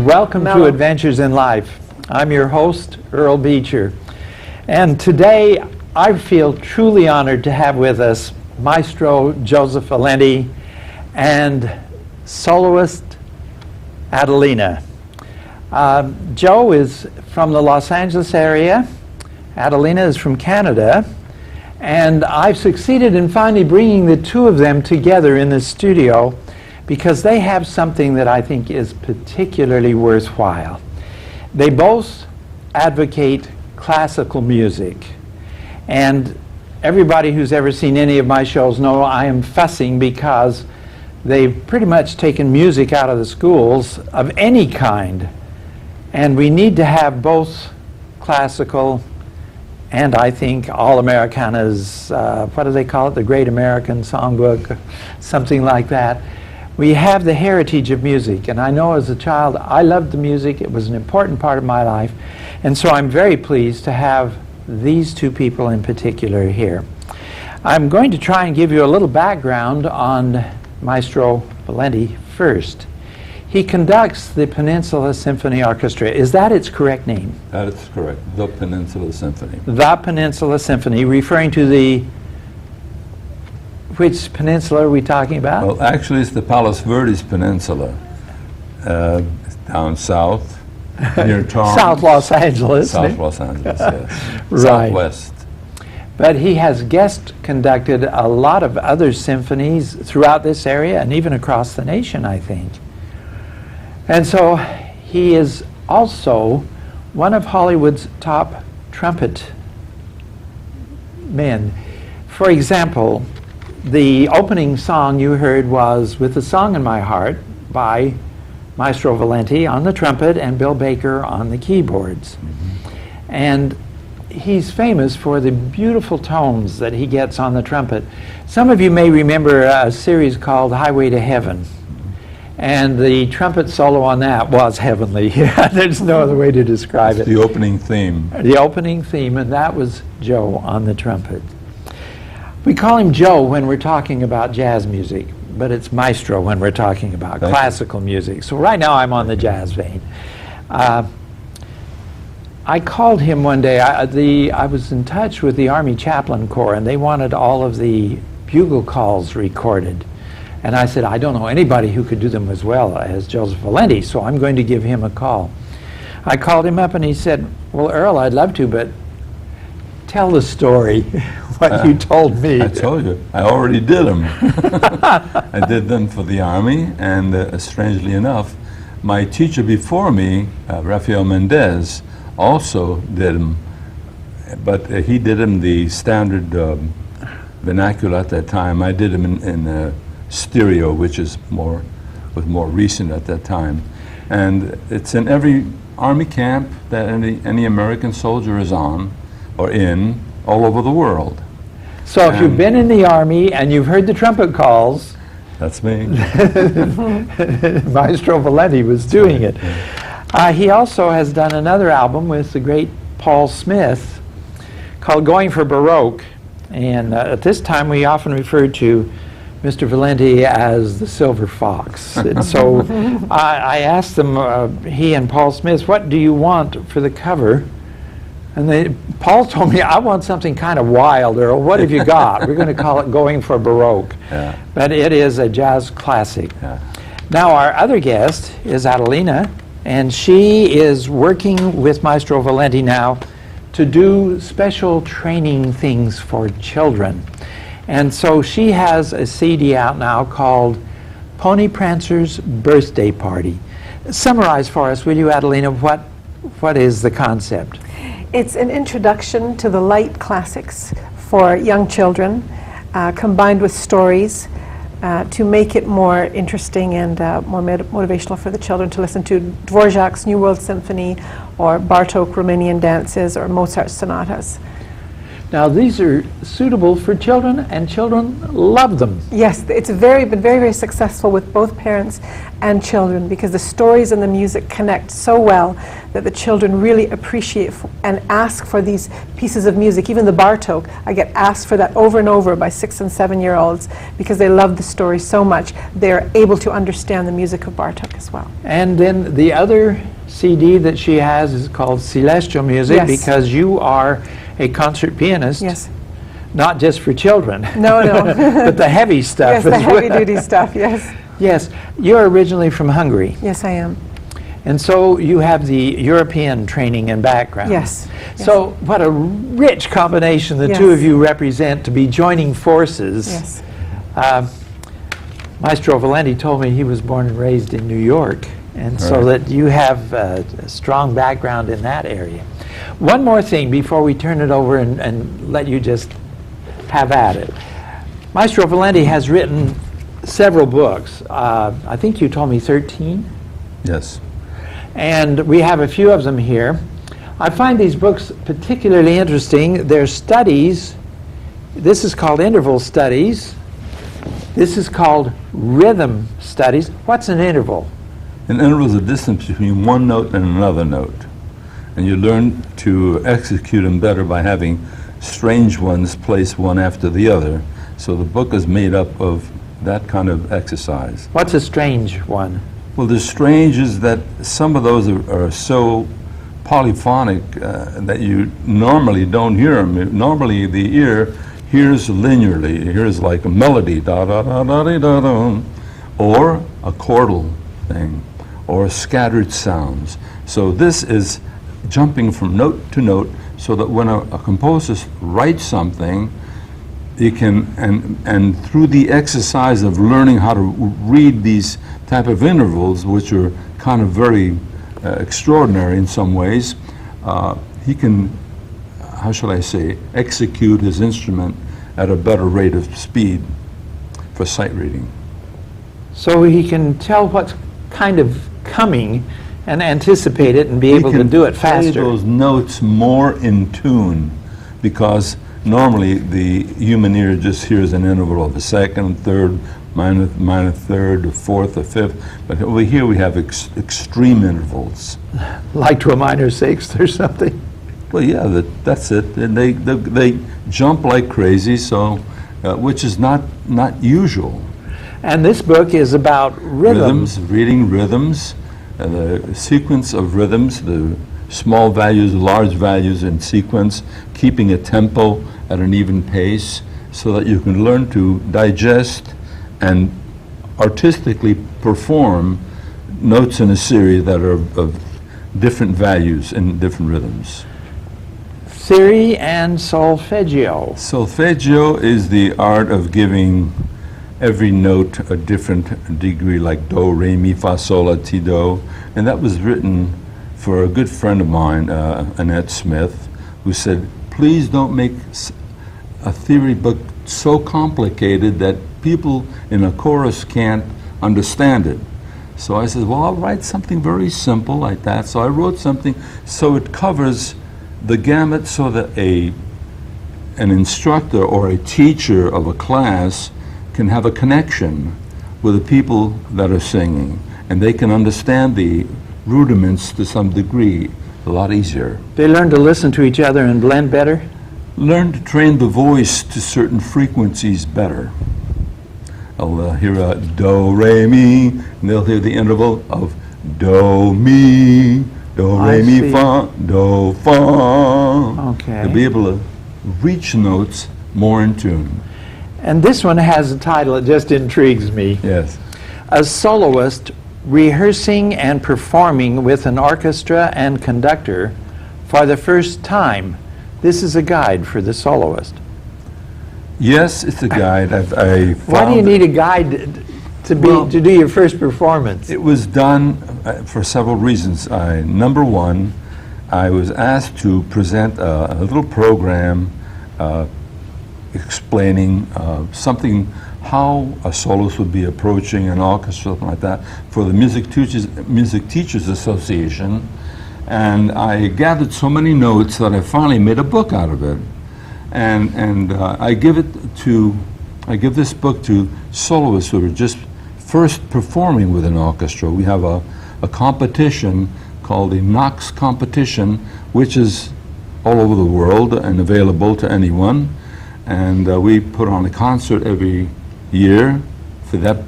welcome to Adventures in Life. I'm your host, Earl Beecher. And today I feel truly honored to have with us Maestro Joseph Valenti and soloist Adeleina. Joe is from the Los Angeles area. Adeleina is from Canada. And I've succeeded in finally bringing the two of them together in the studio because they have something that I think is particularly worthwhile. They both advocate classical music. And everybody who's ever seen any of my shows know I am fussing because they've pretty much taken music out of the schools of any kind. And we need to have both classical and I think all Americana's, what do they call it, the Great American Songbook, something like that. We have the heritage of music, and I know as a child I loved the music. It was an important part of my life, and so I'm very pleased to have these two people in particular here. I'm going to try and give you a little background on Maestro Valenti first. He conducts the Peninsula Symphony Orchestra. Is that its correct name? That is correct, the Peninsula Symphony. The Peninsula Symphony, referring to the... Which peninsula are we talking about? Well, actually, it's the Palos Verdes Peninsula, down south, near Torrance. South Los Angeles. South Los Angeles, yes. Right. Southwest. But he has guest conducted a lot of other symphonies throughout this area and even across the nation, I think. And so he is also one of Hollywood's top trumpet men. For example, the opening song you heard was With a Song in My Heart by Maestro Valenti on the trumpet and Bill Baker on the keyboards. Mm-hmm. And he's famous for the beautiful tones that he gets on the trumpet. Some of you may remember a series called Highway to Heaven. And the trumpet solo on that was heavenly. There's no other way to describe it. The opening theme. The opening theme, and that was Joe on the trumpet. We call him Joe when we're talking about jazz music, but it's Maestro when we're talking about classical music. So right now I'm on the jazz vein. I called him one day. I was in touch with the Army Chaplain Corps, and they wanted all of the bugle calls recorded. And I said, I don't know anybody who could do them as well as Joseph Valenti, so I'm going to give him a call. I called him up and he said, well, Earl, I'd love to, but tell the story, what you told me. I told you, I already did them. I did them for the Army, and strangely enough, my teacher before me, Rafael Mendez, also did them, but he did them the standard vernacular at that time. I did them in stereo, which was more recent at that time, and it's in every Army camp that any American soldier is on or in all over the world. So if you've been in the Army and you've heard the trumpet calls, that's me. Maestro Valenti was doing it. He also has done another album with the great Paul Smith called Going for Baroque, and at this time we often refer to Mr. Valenti as the Silver Fox. And so I asked them, he and Paul Smith, what do you want for the cover? And Paul told me, I want something kind of wild, Earl. What have you got? We're going to call it Going for Baroque. Yeah. But it is a jazz classic. Yeah. Now our other guest is Adeleina, and she is working with Maestro Valenti now to do special training things for children. And so she has a CD out now called Pony Prancer's Birthday Party. Summarize for us, will you, Adeleina, what is the concept? It's an introduction to the light classics for young children, combined with stories to make it more interesting and more motivational for the children to listen to Dvorak's New World Symphony or Bartók Romanian dances or Mozart sonatas. Now, these are suitable for children, and children love them. Yes, it's been very, very successful with both parents and children, because the stories and the music connect so well that the children really appreciate and ask for these pieces of music. Even the Bartók, I get asked for that over and over by 6- and 7-year-olds because they love the story so much. They're able to understand the music of Bartók as well. And then the other CD that she has is called Celestial Music, Yes. because you are a concert pianist. Yes. Not just for children. No, no. But the heavy stuff Yes, as the well. heavy-duty stuff, yes. Yes, you're originally from Hungary, Yes, I am. and so you have the European training and background. Yes. So what a rich combination the two Yes. of you represent to be joining forces. Yes. Maestro Valenti told me he was born and raised in New York, and so Right. that you have a strong background in that area. One more thing before we turn it over and let you just have at it. Maestro Valenti has written several books. I think you told me 13? Yes. And we have a few of them here. I find these books particularly interesting. They're studies. This is called interval studies. This is called rhythm studies. What's an interval? An interval is the distance between one note and another note. And you learn to execute them better by having strange ones placed one after the other. So the book is made up of that kind of exercise. What's a strange one? Well, the strange is that some of those are so polyphonic that you normally don't hear them. Normally the ear hears linearly. It hears like a melody, da da da da da da da, or a chordal thing, or scattered sounds. So this is jumping from note to note, so that when a composer writes something, you can, and through the exercise of learning how to read these type of intervals, which are kind of very extraordinary in some ways, he can, how shall I say, execute his instrument at a better rate of speed for sight reading. So he can tell what's kind of coming and anticipate it and be able to do it Play faster. those notes more in tune, because normally the human ear just hears an interval of a second, third, minor third, a fourth, a fifth. But over here we have extreme intervals. Like to a minor sixth or something. Well, yeah, that's it. And they jump like crazy, so which is not usual. And this book is about rhythms. Reading rhythms, the sequence of rhythms, the small values, large values in sequence, keeping a tempo at an even pace, so that you can learn to digest and artistically perform notes in a series that are of different values and different rhythms. Theory and solfeggio. Solfeggio is the art of giving every note a different degree, like do, re, mi, fa, sol, la, ti, do. And that was written for a good friend of mine, Annette Smith, who said, please don't make a theory book so complicated that people in a chorus can't understand it. So I said, well, I'll write something very simple like that. So I wrote something so it covers the gamut, so that an instructor or a teacher of a class can have a connection with the people that are singing, and they can understand the rudiments to some degree a lot easier. They learn to listen to each other and blend better. Learn to train the voice to certain frequencies better. I'll hear a do, re, mi, and they'll hear the interval of do, mi, do, I re, mi, see. fa, do, fa. Okay. They'll be able to reach notes more in tune. And this one has a title that just intrigues me. Yes. A soloist rehearsing and performing with an orchestra and conductor for the first time. This is a guide for the soloist. Yes, it's a guide. I found Why do you need a guide to do your first performance? It was done for several reasons. Number one, I was asked to present a little program explaining something, how a soloist would be approaching an orchestra, something like that, for the Music Teachers Association. And I gathered so many notes that I finally made a book out of it. and I give this book to soloists who are just first performing with an orchestra. We have a competition called the Knox competition, which is all over the world and available to anyone. And we put on a concert every year for that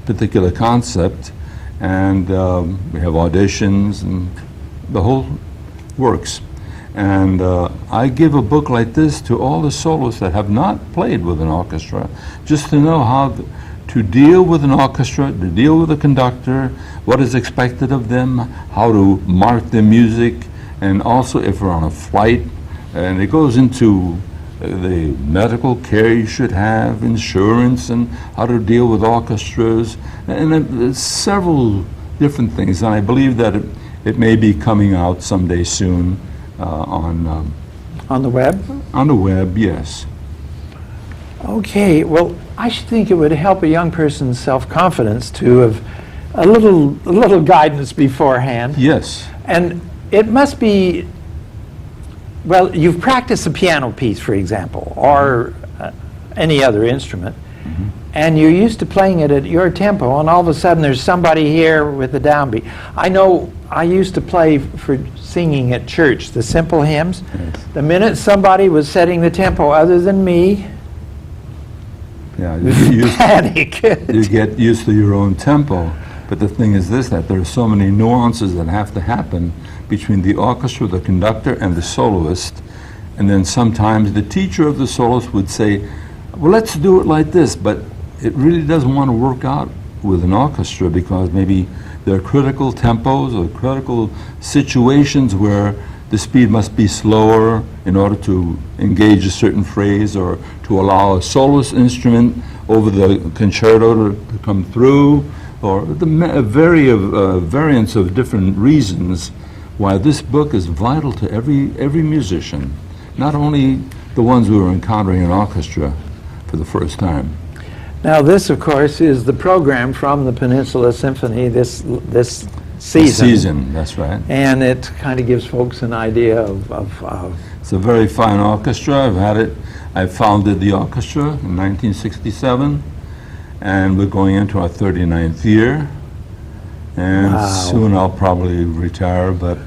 particular concept. And we have auditions and the whole works. And I give a book like this to all the soloists that have not played with an orchestra, just to know how to deal with an orchestra, to deal with a conductor, what is expected of them, how to mark the music, and also if we're on a flight, and it goes into the medical care you should have, insurance, and how to deal with orchestras, and there's several different things. And I believe that it may be coming out someday soon on the web? On the web, yes. Okay, well, I should think it would help a young person's self-confidence to have a little guidance beforehand. Yes. And it must be, well, you've practiced a piano piece, for example, or any other instrument, and you're used to playing it at your tempo, and all of a sudden there's somebody here with a downbeat. I know I used to play for singing at church, the simple hymns. Yes. The minute somebody was setting the tempo other than me, Yeah, you get used to your own tempo. But the thing is this, that there are so many nuances that have to happen between the orchestra, the conductor, and the soloist. And then sometimes the teacher of the soloist would say, well, let's do it like this. But it really doesn't want to work out with an orchestra, because maybe there are critical tempos or critical situations where the speed must be slower in order to engage a certain phrase, or to allow a soloist instrument over the concerto to come through, or the variance of different reasons why this book is vital to every musician, not only the ones who are encountering an orchestra for the first time. Now, this, of course, is the program from the Peninsula Symphony this season. That's right. And it kind of gives folks an idea of It's a very fine orchestra. I founded the orchestra in 1967, and we're going into our 39th year. And Wow. soon I'll probably retire, but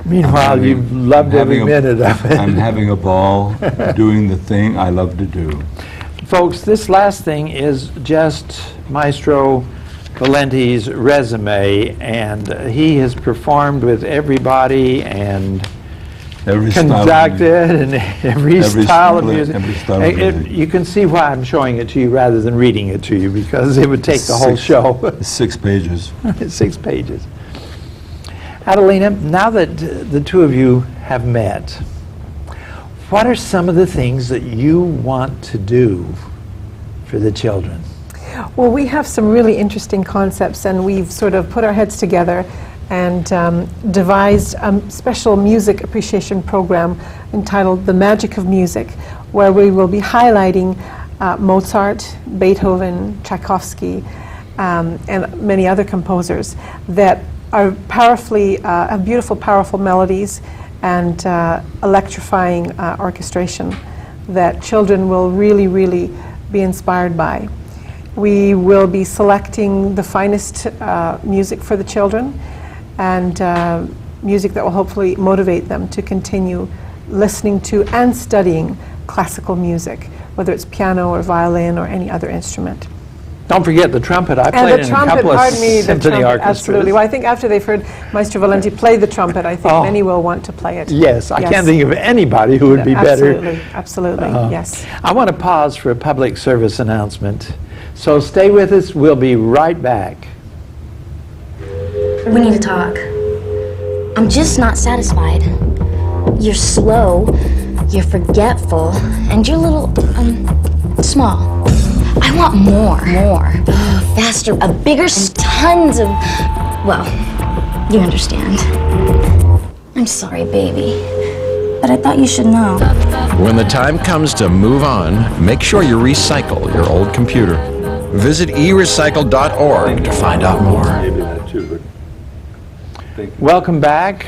meanwhile, you've loved every minute of it. I'm having a ball doing the thing I love to do. Folks, this last thing is just Maestro Valenti's resume, and he has performed with everybody and conducted and every style of music. You can see why I'm showing it to you rather than reading it to you, because it would take the whole show. 6 pages. 6 pages. Adeleina, now that the two of you have met, what are some of the things that you want to do for the children? Well, we have some really interesting concepts, and we've sort of put our heads together and devised a special music appreciation program entitled The Magic of Music, where we will be highlighting Mozart, Beethoven, Tchaikovsky, and many other composers that are powerfully, have beautiful, powerful melodies and electrifying orchestration that children will really, really be inspired by. We will be selecting the finest music for the children, and music that will hopefully motivate them to continue listening to and studying classical music, whether it's piano or violin or any other instrument. Don't forget the trumpet. I played in a couple of symphony orchestras. Absolutely. Well, I think after they've heard Maestro Valenti play the trumpet, I think many will want to play it. Yes, I can't think of anybody who would be better. Absolutely, yes. I want to pause for a public service announcement. So stay with us. We'll be right back. We need to talk. I'm just not satisfied. You're slow, you're forgetful, and you're a little, small. I want more. Faster, a bigger, tons of, well, you understand. I'm sorry, baby, but I thought you should know. When the time comes to move on, make sure you recycle your old computer. Visit eRecycle.org to find out more. Welcome back.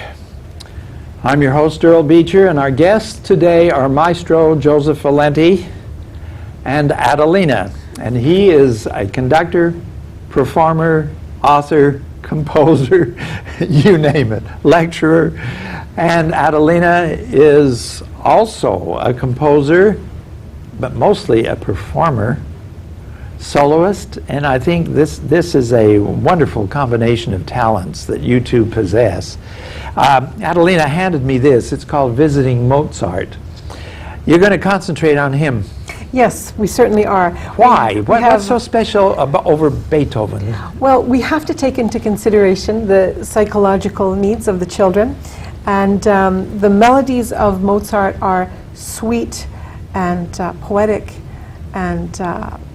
I'm your host, Earl Beecher, and our guests today are Maestro Joseph Valenti and Adeleina. And he is a conductor, performer, author, composer, you name it, lecturer. And Adeleina is also a composer, but mostly a performer, soloist, and I think this is a wonderful combination of talents that you two possess. Adeleina handed me this. It's called Visiting Mozart. You're going to concentrate on him. Yes, we certainly are. Why? We What's so special over Beethoven? Well, we have to take into consideration the psychological needs of the children, and the melodies of Mozart are sweet and poetic and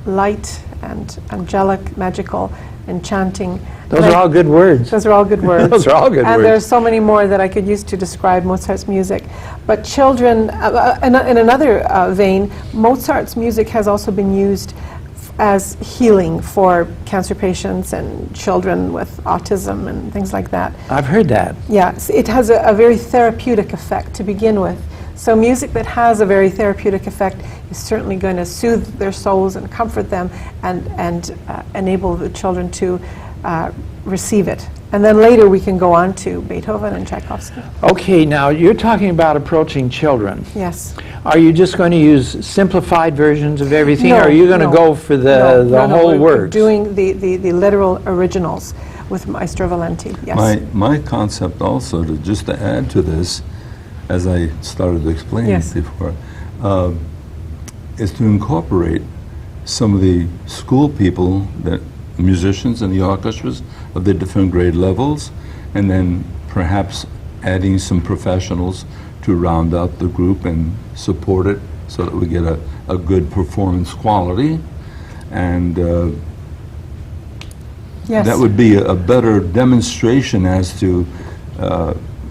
light and angelic, magical, enchanting. Those are all good words. Those are all good words. Those are all good and words. there's so many more that I could use to describe Mozart's music. But children, in another vein, Mozart's music has also been used as healing for cancer patients and children with autism and things like that. I've heard that. Yeah, it has a very therapeutic effect to begin with. So music that has a very therapeutic effect is certainly going to soothe their souls and comfort them and enable the children to receive it. And then later we can go on to Beethoven and Tchaikovsky. Okay, now you're talking about approaching children. Yes. Are you just going to use simplified versions of everything, No, or are you going to no. go for the whole we're works? doing the literal originals with Maestro Valenti, yes. My concept also, to add to this, as I started to explain Yes. before, is to incorporate some of the school people, that musicians in the orchestras of the different grade levels, and then perhaps adding some professionals to round out the group and support it so that we get a good performance quality. And Yes. that would be a better demonstration as to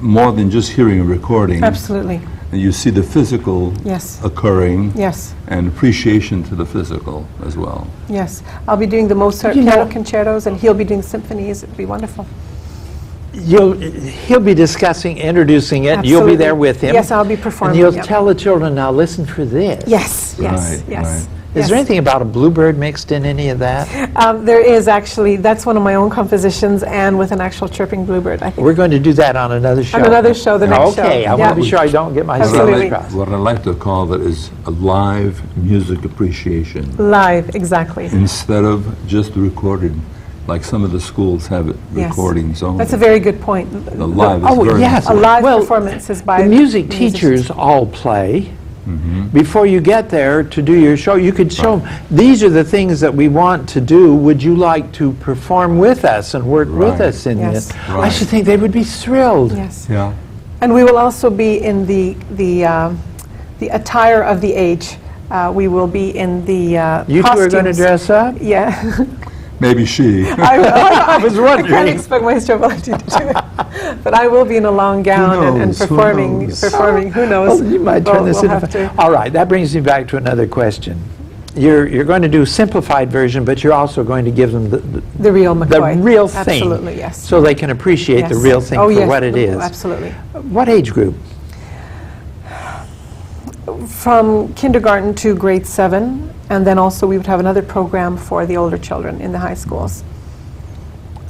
more than just hearing a recording. Absolutely, And you see the physical yes. occurring Yes, and appreciation to the physical as well. yes. I'll be doing the Mozart You know- piano concertos and he'll be doing symphonies. It'll be wonderful. He'll be discussing, introducing it. You'll be Absolutely. there with him. Yes, I'll be performing, And you'll yep. tell the children, now listen for this. Yes, yes, Right, yes. right. Is there anything about a bluebird mixed in any of that? There is actually, that's one of my own compositions and with an actual chirping bluebird, I think. We're going to do that on another show. On another show, the next show. Okay, I want Yeah. to be sure I don't get my Absolutely. crossed. What I like to call that is a live music appreciation Live, exactly. instead of just recorded, like some of the schools have it, Yes. recordings only. That's a very good point. The live is Oh, very yes. A live Well, performance is by The music musicians. teachers all play. Mm-hmm. Before you get there to do your show, you could show them, these are the things that we want to do. Would you like to perform with us and work with Right. us in Yes. this? I Right. should think they would be thrilled. Yes. Yeah. And we will also be in the attire of the age. We will be in the You two are going to costumes. dress up? Yeah. Maybe she. I was I wondering. can't expect Maestro Valenti to do it. But I will be in a long gown and knows? Who performing, knows? who knows? Oh, you might turn this we'll into... have to. All right, that brings me back to another question. You're going to do simplified version, but you're also going to give them The real the McCoy. real thing. Absolutely, yes. So they can appreciate the Yes. real thing Oh, for yes. what it is. Absolutely. What age group? From kindergarten to grade 7, and then also we would have another program for the older children in the high schools.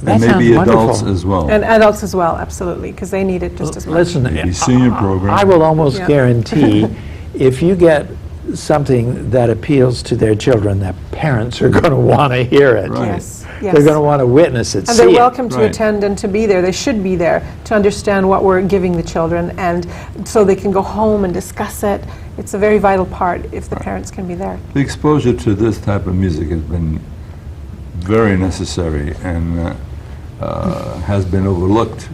That And maybe sounds adults wonderful. as well. And adults as well, absolutely, because they need it just as much. Listen, Maybe senior program. I will almost Yeah. guarantee if you get something that appeals to their children, that parents are going to want to hear it. Right. Yes, yes. They're going to want to witness it, And see they're it. welcome to Right. attend and to be there. They should be there to understand what we're giving the children, and so they can go home and discuss it. It's a very vital part if the parents can be there. The exposure to this type of music has been very necessary and has been overlooked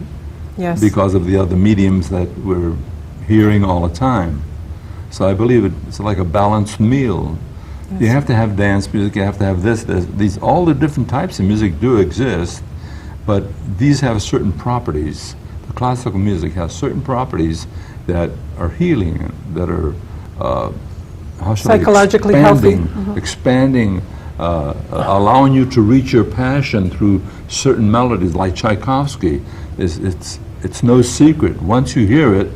Yes. because of the other mediums that we're hearing all the time. So I believe it's like a balanced meal. You have to have dance music, you have to have this, these, all the different types of music do exist, but these have certain properties. The classical music has certain properties that are healing, that are how shall I- Psychologically healthy. expanding, allowing you to reach your passion through certain melodies, like Tchaikovsky. It's no secret. Once you hear it,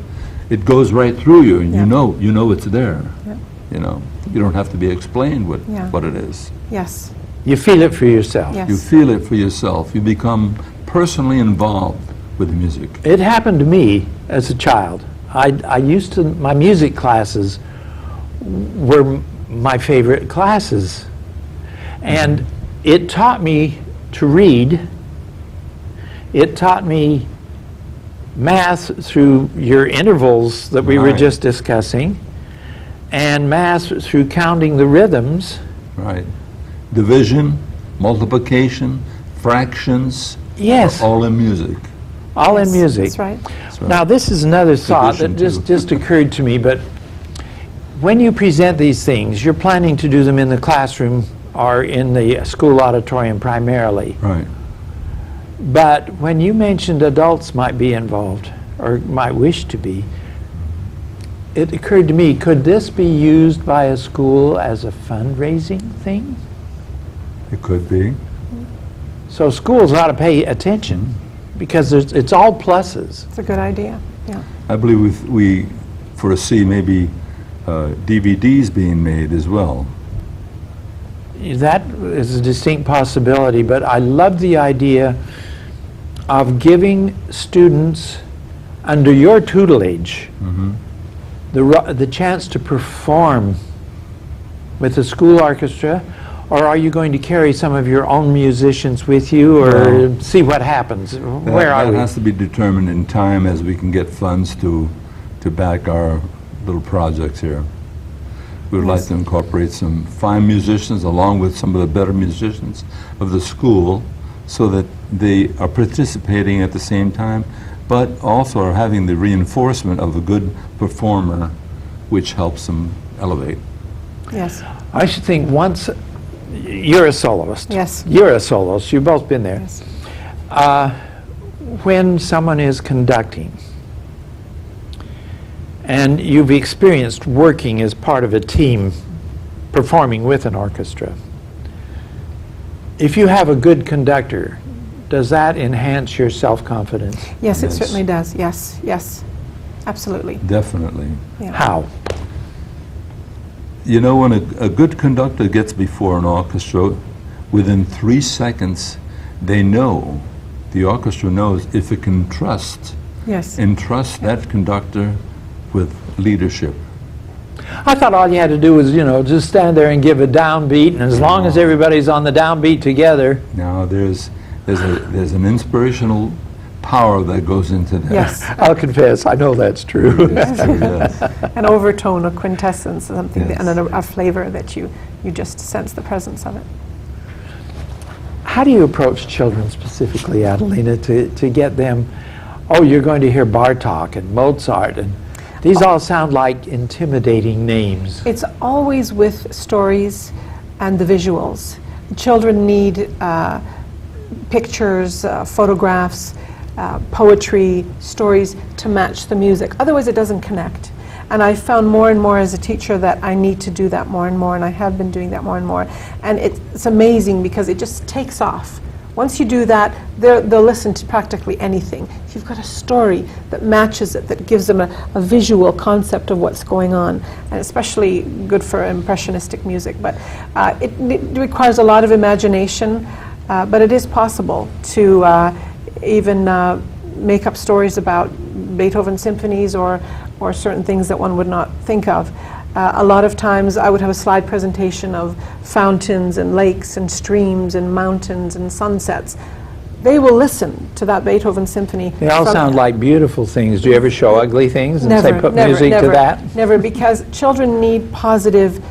it goes right through you, and Yeah. you know it's there. Yeah. You know, you don't have to be explained Yeah. what it is. Yes, You feel it for yourself. yes. You feel it for yourself. You become personally involved with the music. It happened to me as a child. I used to, my music classes were my favorite classes. And it taught me to read. It taught me math through your intervals that we were Right. just discussing, and math through counting the rhythms. Right. Division, multiplication, fractions. Yes. Are all in music. All in Yes, music. That's right. That's right. Now, this is another thought that Tradition, just occurred to me, but when you present these things, you're planning to do them in the classroom or in the school auditorium primarily. Right. But when you mentioned adults might be involved or might wish to be, it occurred to me, could this be used by a school as a fundraising thing? It could be. So schools ought to pay attention because it's all pluses. It's a good idea, yeah. I believe we foresee maybe DVDs being made as well. That is a distinct possibility, but I love the idea of giving students under your tutelage the chance to perform with the school orchestra, or are you going to carry some of your own musicians with you, or No. see what happens? Where are that we? has to be determined in time as we can get funds to back our little projects here. We would like Yes. to incorporate some fine musicians along with some of the better musicians of the school so that they are participating at the same time, but also are having the reinforcement of a good performer, which helps them elevate. Yes, I should think once, you're a soloist. Yes. You're a soloist. You've both been there. yes. When someone is conducting, and you've experienced working as part of a team, performing with an orchestra, if you have a good conductor, does that enhance your self-confidence? Yes, it Yes. certainly does, yes, yes, absolutely. Definitely. Yeah. How? You know, when a good conductor gets before an orchestra, within 3 seconds, they know, the orchestra knows if it can Yes, entrust that conductor with leadership. I thought all you had to do was, just stand there and give a downbeat, and as long as everybody's on the downbeat together. Now, there's an inspirational power that goes into that. yes. I'll confess, I know that's true. Yes, yes. An overtone, a quintessence, something, Yes. and a flavor that you just sense the presence of it. How do you approach children specifically, Adeleina, to get them, oh, you're going to hear Bartók and Mozart, and these all sound like intimidating names. It's always with stories and the visuals. Children need pictures, photographs, poetry, stories to match the music. Otherwise it doesn't connect. And I found more and more as a teacher that I need to do that more and more, and I have been doing that more and more. And it's amazing because it just takes off. Once you do that, they'll listen to practically anything. If you've got a story that matches it, that gives them a visual concept of what's going on, and especially good for impressionistic music. But it requires a lot of imagination, but it is possible to even make up stories about Beethoven symphonies or certain things that one would not think of. A lot of times I would have a slide presentation of fountains and lakes and streams and mountains and sunsets. They will listen to that Beethoven symphony. They all sound like beautiful things. Do you ever show ugly things and say put music to that? Never, because children need positive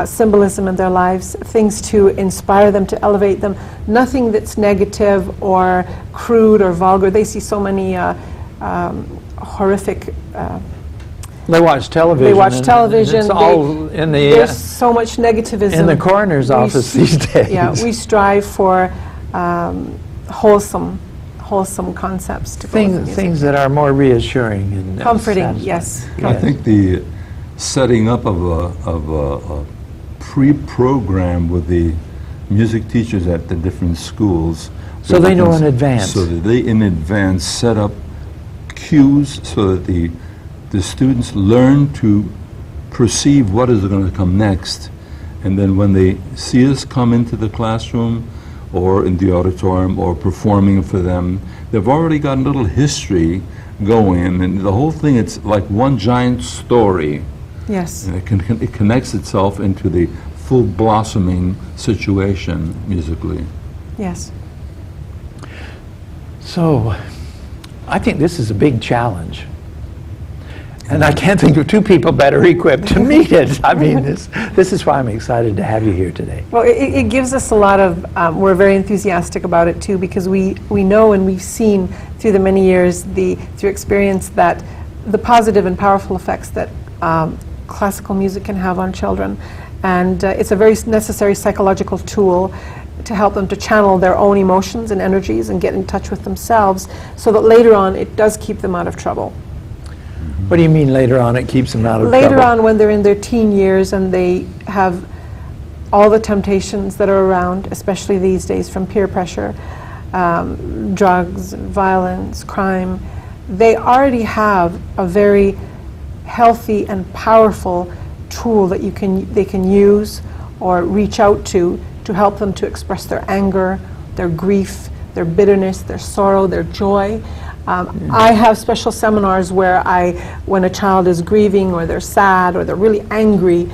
symbolism in their lives, things to inspire them, to elevate them. Nothing that's negative or crude or vulgar. They see so many horrific They watch television. They watch and television. It's all in There's the so much negativism. in the coroner's We office these days. Yeah, we strive for wholesome concepts to go with the music. things that are more reassuring and Comforting, satisfying. yes. I think the setting up of a pre-program with the music teachers at the different schools. So they know in advance. So that they in advance set up cues so that the the students learn to perceive what is going to come next. And then when they see us come into the classroom or in the auditorium or performing for them, they've already got a little history going, and the whole thing, it's like one giant story. Yes. And it connects itself into the full blossoming situation musically. Yes. So, I think this is a big challenge. And I can't think of two people better equipped to meet it. I mean, this is why I'm excited to have you here today. Well, it gives us a lot of, we're very enthusiastic about it too, because we know and we've seen through the many years, through experience, that the positive and powerful effects that classical music can have on children. And it's a very necessary psychological tool to help them to channel their own emotions and energies and get in touch with themselves, so that later on it does keep them out of trouble. What do you mean later on it keeps them out of Later trouble? on, when they're in their teen years and they have all the temptations that are around, especially these days from peer pressure, drugs, violence, crime, they already have a very healthy and powerful tool that they can use or reach out to help them to express their anger, their grief, their bitterness, their sorrow, their joy. I have special seminars where when a child is grieving or they're sad or they're really angry,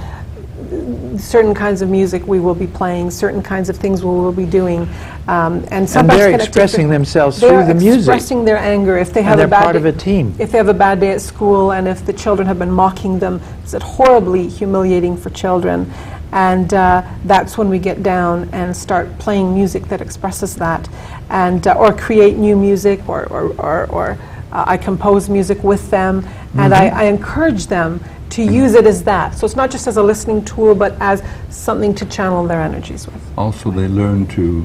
certain kinds of music we will be playing, certain kinds of things we will be doing. And they're expressing themselves through the music. They're expressing their anger. If they have And a they're bad part of day- a team. If they have a bad day at school, and if the children have been mocking them, it's horribly humiliating for children. And that's when we get down and start playing music that expresses that, and or create new music, or I compose music with them, and I encourage them to use it as that. So it's not just as a listening tool, but as something to channel their energies with. Also, they learn to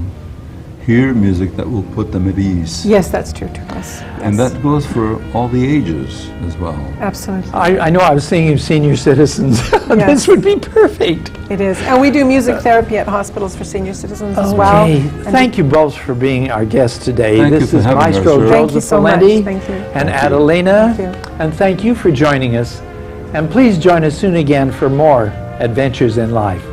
hear music that will put them at ease. Yes, that's true too. Yes. And Yes. that goes for all the ages as well. Absolutely. I know I was thinking of senior citizens. Yes. This would be perfect. It is. And we do music therapy at hospitals for senior citizens as well. Okay. And Thank you both for being our guests today. Thank you This for is having us, Maestro Earl. Thank you Joseph so much. Valenti Thank you. and Thank you. Adeleina. Thank you. And thank you for joining us. And please join us soon again for more adventures in life.